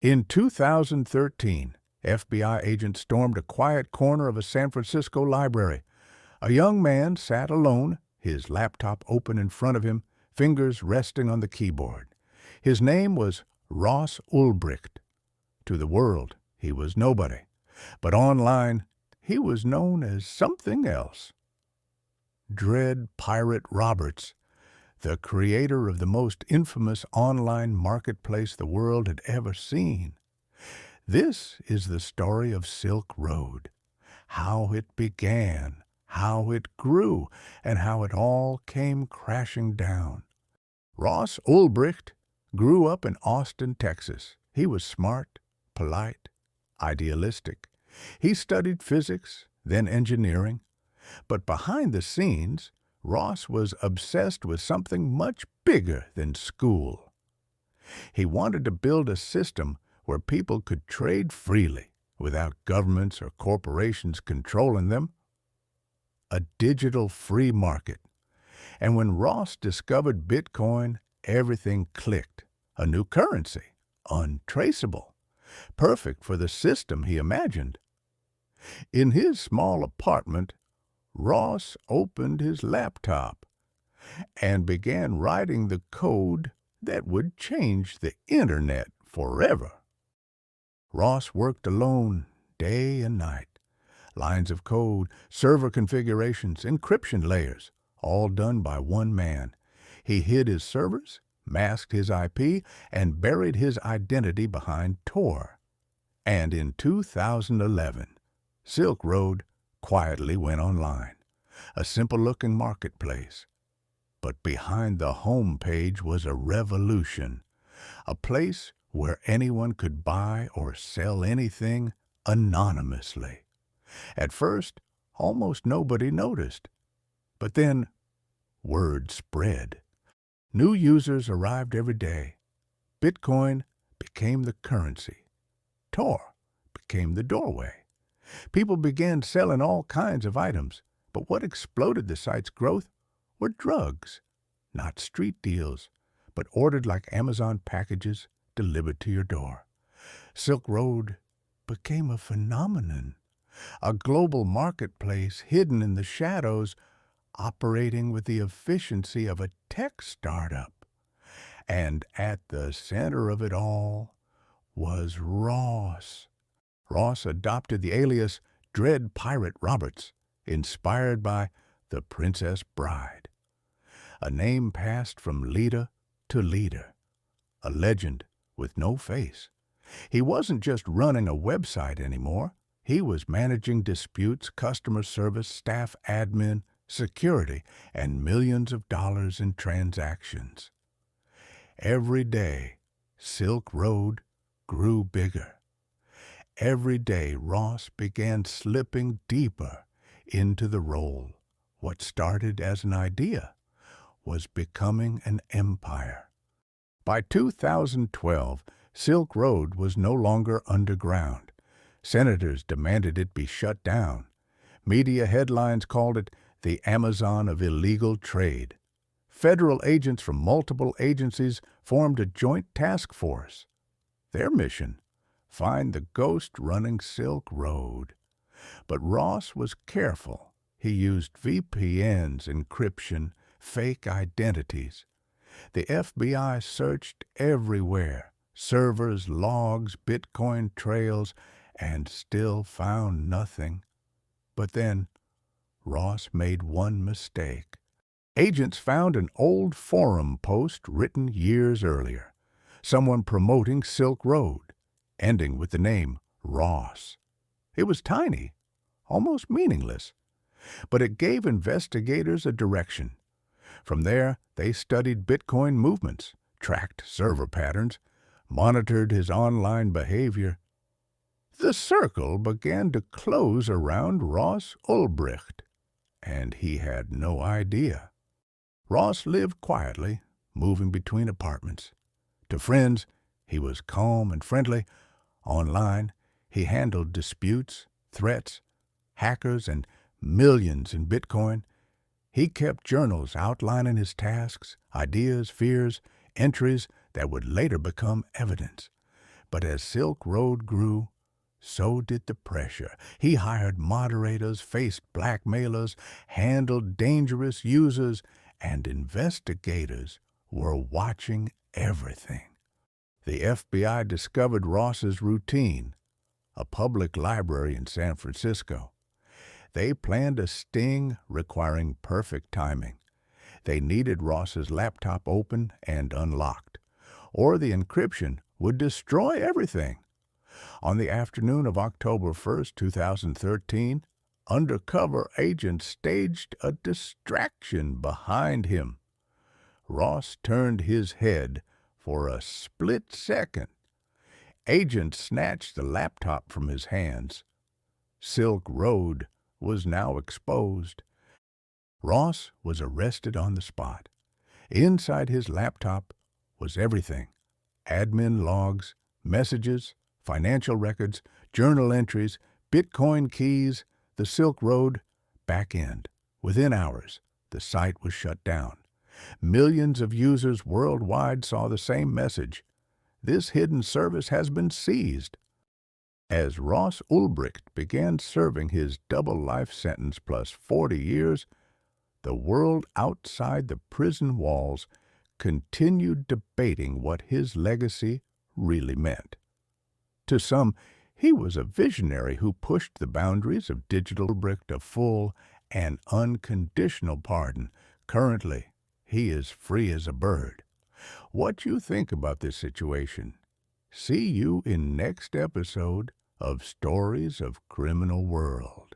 In 2013, FBI agents stormed a quiet corner of a San Francisco library. A young man sat alone, his laptop open in front of him, fingers resting on the keyboard. His name was Ross Ulbricht. To the world, he was nobody. But online, he was known as something else. Dread Pirate Roberts, the creator of the most infamous online marketplace the world had ever seen. This is the story of Silk Road, how it began, how it grew, and how it all came crashing down. Ross Ulbricht grew up in Austin, Texas. He was smart, polite, idealistic. He studied physics, then engineering. But behind the scenes, Ross was obsessed with something much bigger than school. He wanted to build a system where people could trade freely without governments or corporations controlling them. A digital free market. And when Ross discovered Bitcoin, everything clicked. A new currency, untraceable, perfect for the system he imagined. In his small apartment, Ross opened his laptop and began writing the code that would change the internet forever. Ross worked alone day and night. Lines of code, server configurations, encryption layers, all done by one man. He hid his servers, masked his IP, and buried his identity behind Tor. And in 2011, Silk Road quietly went online, a simple-looking marketplace. But behind the home page was a revolution, a place where anyone could buy or sell anything anonymously. At first, almost nobody noticed. But then, word spread. New users arrived every day. Bitcoin became the currency. Tor became the doorway. People began selling all kinds of items, but what exploded the site's growth were drugs. Not street deals, but ordered like Amazon packages delivered to your door. Silk Road became a phenomenon, a global marketplace hidden in the shadows, operating with the efficiency of a tech startup. And at the center of it all was Ross. Ross adopted the alias Dread Pirate Roberts, inspired by The Princess Bride. A name passed from leader to leader, a legend with no face. He wasn't just running a website anymore. He was managing disputes, customer service, staff admin, security, and millions of dollars in transactions. Every day, Silk Road grew bigger. Every day, Ross began slipping deeper into the role. What started as an idea was becoming an empire. By 2012, Silk Road was no longer underground. Senators demanded it be shut down. Media headlines called it the Amazon of illegal trade. Federal agents from multiple agencies formed a joint task force. Their mission: find the ghost running Silk Road. But Ross was careful. He used VPNs, encryption, fake identities. The FBI searched everywhere, servers, logs, Bitcoin trails, and still found nothing. But then, Ross made one mistake. Agents found an old forum post written years earlier, someone promoting Silk Road, ending with the name Ross. It was tiny, almost meaningless, but it gave investigators a direction. From there, they studied Bitcoin movements, tracked server patterns, monitored his online behavior. The circle began to close around Ross Ulbricht, and he had no idea. Ross lived quietly, moving between apartments. To friends, he was calm and friendly. Online, he handled disputes, threats, hackers, and millions in Bitcoin. He kept journals outlining his tasks, ideas, fears, entries that would later become evidence. But as Silk Road grew, so did the pressure. He hired moderators, faced blackmailers, handled dangerous users, and investigators were watching everything. The FBI discovered Ross's routine, a public library in San Francisco. They planned a sting requiring perfect timing. They needed Ross's laptop open and unlocked, or the encryption would destroy everything. On the afternoon of October 1st, 2013, undercover agents staged a distraction behind him. Ross turned his head for a split second. Agents snatched the laptop from his hands. Silk Road was now exposed. Ross was arrested on the spot. Inside his laptop was everything: admin logs, messages, financial records, journal entries, Bitcoin keys, the Silk Road back end. Within hours, the site was shut down. Millions of users worldwide saw the same message: this hidden service has been seized. As Ross Ulbricht began serving his double life sentence plus 40 years, the world outside the prison walls continued debating what his legacy really meant. To some, he was a visionary who pushed the boundaries of Digital Outlaw, a full and unconditional pardon. Currently, he is free as a bird. What you think about this situation? See you in next episode of Stories of Criminal World.